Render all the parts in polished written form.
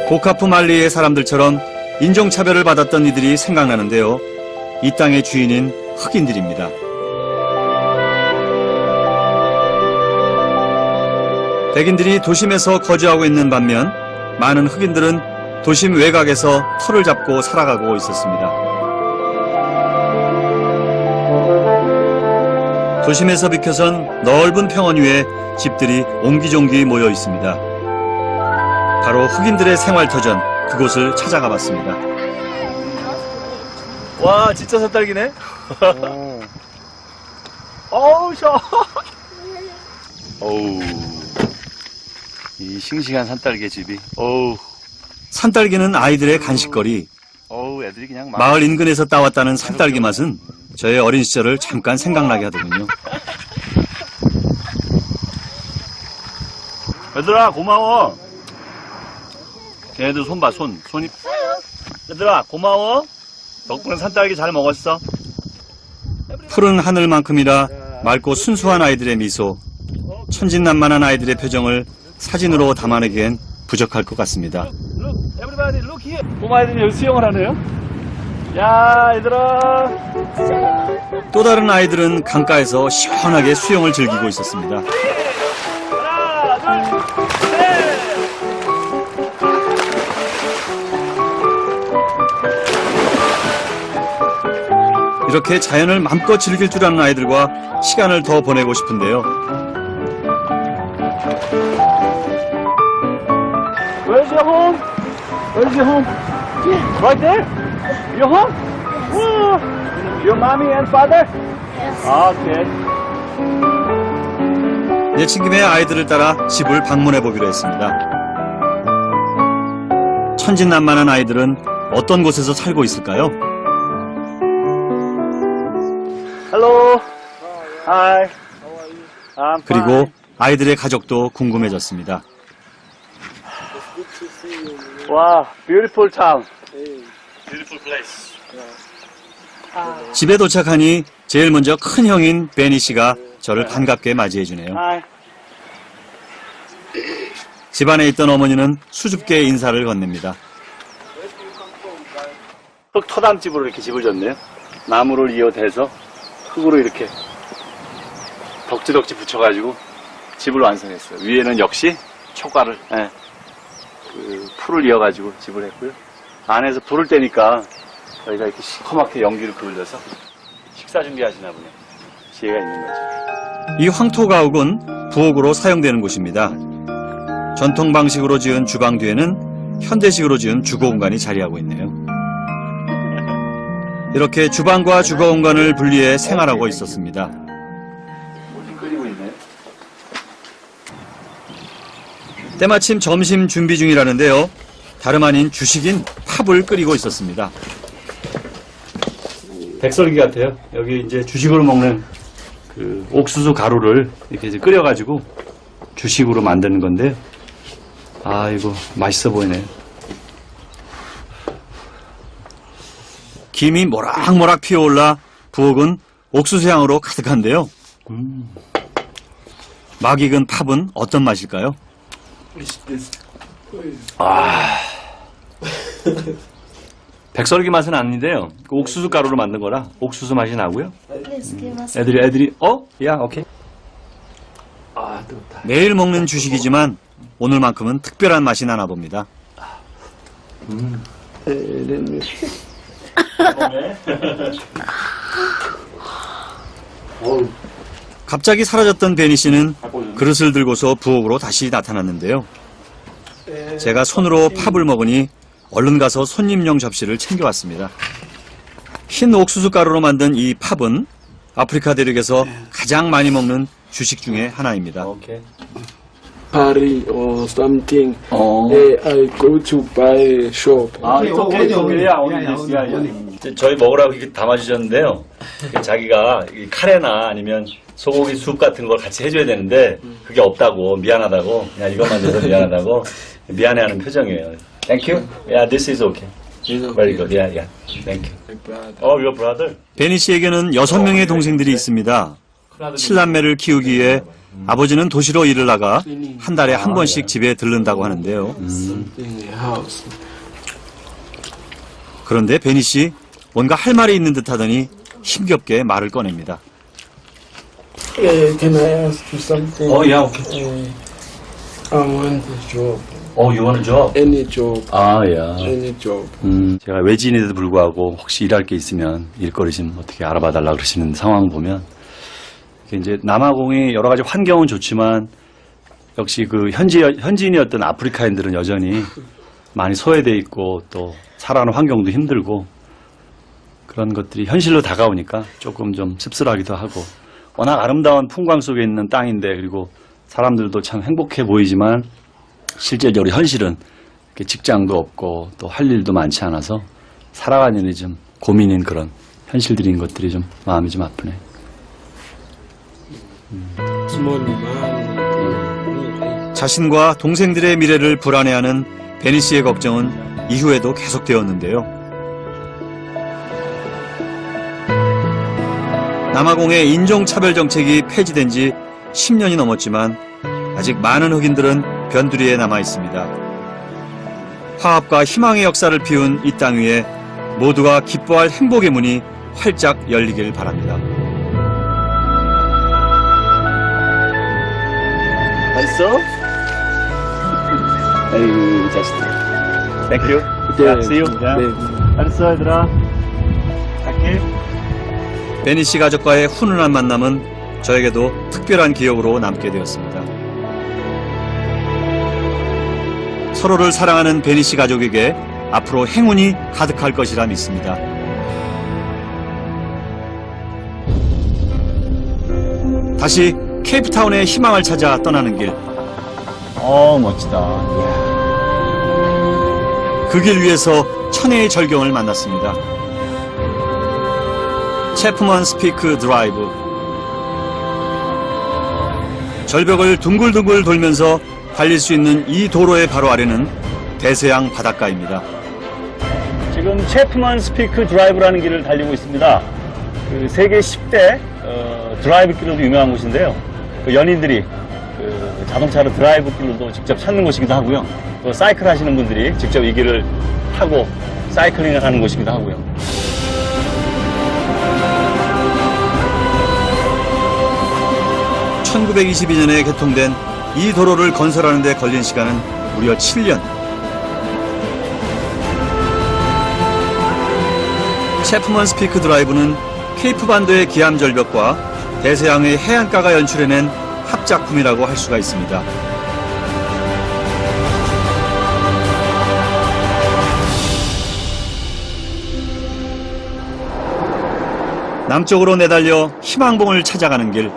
보카푸 말리의 사람들처럼 인종차별을 받았던 이들이 생각나는데요. 이 땅의 주인인 흑인들입니다. 백인들이 도심에서 거주하고 있는 반면 많은 흑인들은 도심 외곽에서 터를 잡고 살아가고 있었습니다. 도심에서 비켜선 넓은 평원 위에 집들이 옹기종기 모여 있습니다. 바로 흑인들의 생활터전, 그곳을 찾아가 봤습니다. 와, 진짜 산딸기네? 어우, 셔. 어우, 이 싱싱한 산딸기 집이. 어우. 산딸기는 아이들의 간식거리. 어우, 애들이 그냥 마을 인근에서 따왔다는 산딸기 맛은 저의 어린 시절을 잠깐 생각나게 하더군요. 얘들아, 고마워. 걔네들 손 봐, 손이. 얘들아, 고마워. 덕분에 산딸기 잘 먹었어. 푸른 하늘만큼이라 맑고 순수한 아이들의 미소, 천진난만한 아이들의 표정을 사진으로 담아내기엔 부족할 것 같습니다. 꼬마 애들이 여기 수영을 하네요. 야, 얘들아. 또 다른 아이들은 강가에서 시원하게 수영을 즐기고 있었습니다. 하나, 둘, 셋. 이렇게 자연을 맘껏 즐길 줄 아는 아이들과 시간을 더 보내고 싶은데요. Where's your home? Where's your home? Right there? Your home? Your mommy and father? Okay. 내친김에 아이들을 따라 집을 방문해 보기로 했습니다. 천진난만한 아이들은 어떤 곳에서 살고 있을까요? Hello. Hi. 그리고 아이들의 가족도 궁금해졌습니다. 와, beautiful town. Beautiful place. 집에 도착하니 제일 먼저 큰 형인 베니 씨가 저를 반갑게 맞이해 주네요. 집안에 있던 어머니는 수줍게 인사를 건넵니다. 흙 토담집으로 이렇게 집을 졌네요. 나무를 이어대서 흙으로 이렇게 덕지덕지 붙여가지고 집을 완성했어요. 위에는 역시 초가를, 그 풀을 이어가지고 집을 했고요. 안에서 불을 떼니까 저희가 이렇게 시커멓게 연기를 그을려서 식사 준비하시나 보네요. 지혜가 있는 거죠. 이 황토가옥은 부엌으로 사용되는 곳입니다. 전통 방식으로 지은 주방 뒤에는 현대식으로 지은 주거 공간이 자리하고 있네요. 이렇게 주방과 주거 공간을 분리해 생활하고 있었습니다. 끓이고 있네요. 때마침 점심 준비 중이라는데요. 다름 아닌 주식인 팝을 끓이고 있었습니다. 백설기 같아요. 여기 이제 주식으로 먹는 그 옥수수 가루를 이렇게 이제 끓여가지고 주식으로 만드는 건데, 아, 이거 맛있어 보이네요. 김이 모락모락 피어올라 부엌은 옥수수 향으로 가득한데요. 막 익은 팝은 어떤 맛일까요? 아, 백설기 맛은 아닌데요. 옥수수 가루로 만든 거라 옥수수 맛이 나고요. 애들이 야, 오케이. 아, 뜨겁다. 매일 먹는 주식이지만 오늘만큼은 특별한 맛이 나나 봅니다. 갑자기 사라졌던 베니 씨는 그릇을 들고서 부엌으로 다시 나타났는데요. 제가 손으로 팝을 먹으니 얼른 가서 손님용 접시를 챙겨왔습니다. 흰 옥수수 가루로 만든 이 팝은 아프리카 대륙에서 가장 많이 먹는 주식 중에 하나입니다. Party or something. I go to buy shop. 저희 먹으라고 이렇게 담아주셨는데요. 자기가 카레나 아니면 소고기 숲 같은 걸 같이 해줘야 되는데 그게 없다고, 미안하다고, 그냥 이것만 줘서 미안하다고 미안해하는 표정이에요. Thank you. Yeah, this is okay. Very good. Yeah, yeah. Thank you. Oh, your brother. 베니 씨에게는 6명의 동생들이 있습니다. 7남매를 키우기 위해 아버지는 도시로 일을 나가 한 달에 한 번씩 집에 들른다고 하는데요. Something house. 그런데 베니 씨 뭔가 할 말이 있는 듯하더니 힘겹게 말을 꺼냅니다. Can I ask you something? Oh, yeah, okay. I want a job. Oh, you want a job? Any job. 아, 야. Any job. 제가 외지인에도 불구하고 혹시 일할 게 있으면 일거리 좀 어떻게 알아봐 달라 그러시는 상황 보면 이게 이제 남아공이 여러 가지 환경은 좋지만 역시 그 현지인이었던 아프리카인들은 여전히 많이 소외돼 있고 또 살아가는 환경도 힘들고 그런 것들이 현실로 다가오니까 조금 좀 씁쓸하기도 하고 워낙 아름다운 풍광 속에 있는 땅인데 그리고 사람들도 참 행복해 보이지만 실제적으로 현실은 이렇게 직장도 없고 또 할 일도 많지 않아서 살아가는 일이 좀 고민인 그런 현실들인 것들이 좀 마음이 좀 아프네. Small man. 자신과 동생들의 미래를 불안해하는 베니 씨의 걱정은 이후에도 계속되었는데요. 남아공의 인종차별 정책이 폐지된 지 10년이 넘었지만 아직 많은 흑인들은 변두리에 남아 있습니다. 화합과 희망의 역사를 피운 이 땅 위에 모두가 기뻐할 행복의 문이 활짝 열리길 바랍니다. 맛있어? 에이, 자식들. Thank you. Yeah, See you. yeah. 알았어, 얘들아. 갈게. 베니 씨 가족과의 훈훈한 만남은 저에게도 특별한 기억으로 남게 되었습니다. 서로를 사랑하는 베니 씨 가족에게 앞으로 행운이 가득할 것이라 믿습니다. 다시 케이프타운의 희망을 찾아 떠나는 길. 멋지다. 그 길 위에서 천혜의 절경을 만났습니다. 체프먼 스피크 드라이브. 절벽을 둥글둥글 돌면서 달릴 수 있는 이 도로의 바로 아래는 대서양 바닷가입니다. 지금 체프먼 스피크 드라이브라는 길을 달리고 있습니다. 그 세계 10대 드라이브 길로도 유명한 곳인데요. 그 연인들이 그 자동차로 드라이브 길로도 직접 찾는 곳이기도 하고요. 또 사이클 하시는 분들이 직접 이 길을 타고 사이클링을 하는 곳이기도 하고요. (1922년에) 개통된 이 도로를 건설하는 데 걸린 시간은 무려 7년. 체프먼 스피크 드라이브는 케이프 반도의 기암 절벽과 대서양의 해안가가 연출해낸 합작품이라고 할 수가 있습니다. 남쪽으로 내달려 희망봉을 찾아가는 길.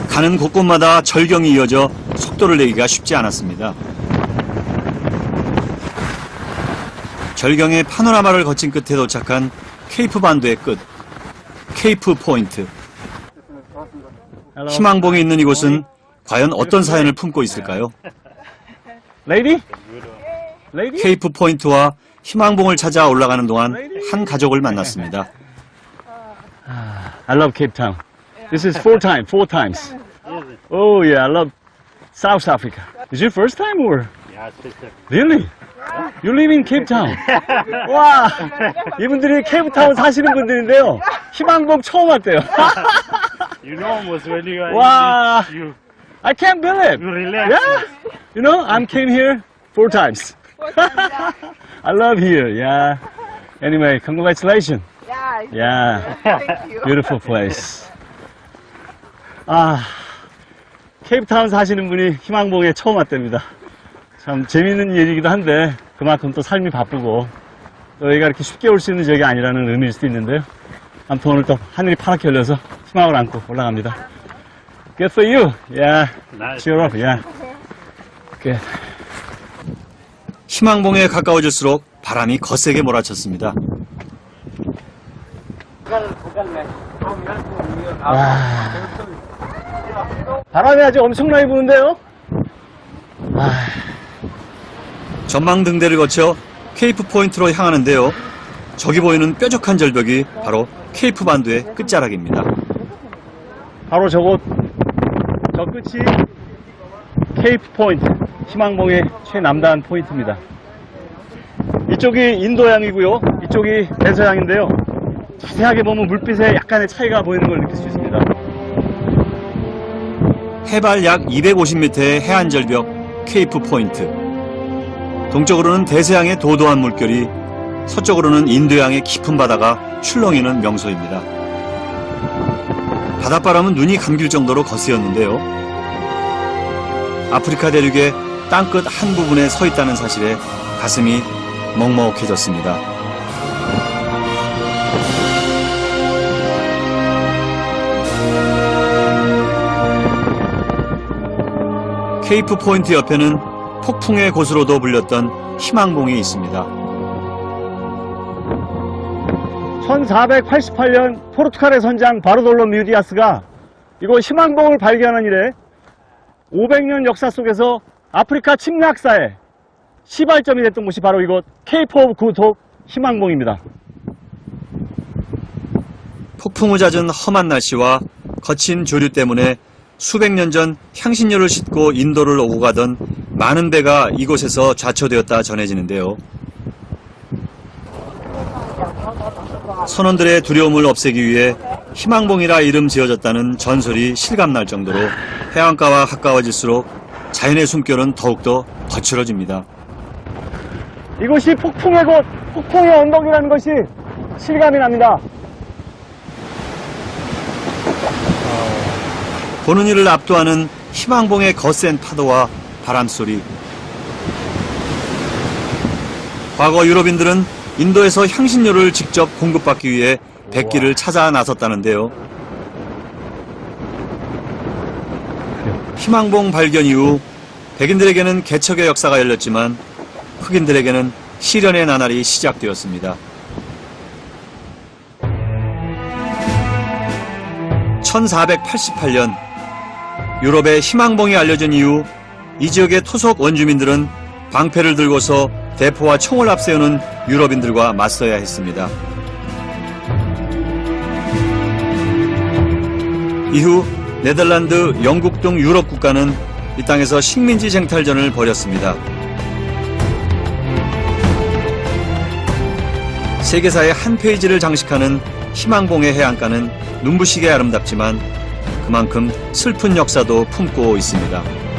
가는 곳곳마다 절경이 이어져 속도를 내기가 쉽지 않았습니다. 절경의 파노라마를 거친 끝에 도착한 케이프 반도의 끝, 케이프 포인트. 희망봉이 있는 이곳은 과연 어떤 사연을 품고 있을까요? 레이디? 케이프 포인트와 희망봉을 찾아 올라가는 동안 한 가족을 만났습니다. I love Cape Town. This is four times. Oh yeah, I love South Africa. Is your first time or? Yeah, sister. Really? You live in Cape Town. 와, 이분들이 케이프타운 사시는 분들인데요. 희망봉 처음 왔대요. You know almost when you are Wow. you I can't believe. relax. Yeah. You know, I came here 4 times. I love here. Yeah. Anyway, congratulations. Yeah. Thank you. Beautiful place. 아, 케이프타운 사시는 분이 희망봉에 처음 왔답니다. 참 재미있는 일이기도 한데 그만큼 또 삶이 바쁘고 또 여기가 이렇게 쉽게 올 수 있는 지역이 아니라는 의미일 수도 있는데요. 아무튼 오늘 또 하늘이 파랗게 열려서 희망을 안고 올라갑니다. Good for you. Yeah. Nice. Cheer up. Yeah. Good. 희망봉에 가까워질수록 바람이 거세게 몰아쳤습니다. 바람이 아주 엄청나게 부는데요. 전망등대를 거쳐 케이프 포인트로 향하는데요. 저기 보이는 뾰족한 절벽이 바로 케이프 반도의 끝자락입니다. 바로 저 끝이 케이프 포인트, 희망봉의 최남단 포인트입니다. 이쪽이 인도양이고요, 이쪽이 대서양인데요. 자세하게 보면 물빛에 약간의 차이가 보이는 걸 느낄 수 있습니다. 해발 약 250m의 해안절벽 케이프 포인트. 동쪽으로는 대서양의 도도한 물결이, 서쪽으로는 인도양의 깊은 바다가 출렁이는 명소입니다. 바닷바람은 눈이 감길 정도로 거세었는데요. 아프리카 대륙의 땅끝 한 부분에 서 있다는 사실에 가슴이 먹먹해졌습니다. 케이프 포인트 옆에는 폭풍의 곳으로도 불렸던 희망봉이 있습니다. 1488년 포르투갈의 선장 바르돌로뮤 디아스가 이곳 희망봉을 발견한 이래 500년 역사 속에서 아프리카 침략사의 시발점이 됐던 곳이 바로 이곳 케이프 오브 굿홉 희망봉입니다. 폭풍우 잦은 험한 날씨와 거친 조류 때문에 수백 년 전 향신료를 싣고 인도를 오고 가던 많은 배가 이곳에서 좌초되었다 전해지는데요. 선원들의 두려움을 없애기 위해 희망봉이라 이름 지어졌다는 전설이 실감날 정도로 해안가와 가까워질수록 자연의 숨결은 더욱더 거칠어집니다. 이곳이 폭풍의 곳, 폭풍의 언덕이라는 것이 실감이 납니다. 보는 이를 압도하는 희망봉의 거센 파도와 바람소리. 과거 유럽인들은 인도에서 향신료를 직접 공급받기 위해 백기를 찾아 나섰다는데요. 희망봉 발견 이후 백인들에게는 개척의 역사가 열렸지만 흑인들에게는 시련의 나날이 시작되었습니다. 1488년 유럽의 희망봉이 알려진 이후 이 지역의 토속 원주민들은 방패를 들고서 대포와 총을 앞세우는 유럽인들과 맞서야 했습니다. 이후 네덜란드, 영국 등 유럽 국가는 이 땅에서 식민지 쟁탈전을 벌였습니다. 세계사의 한 페이지를 장식하는 희망봉의 해안가는 눈부시게 아름답지만 그만큼 슬픈 역사도 품고 있습니다.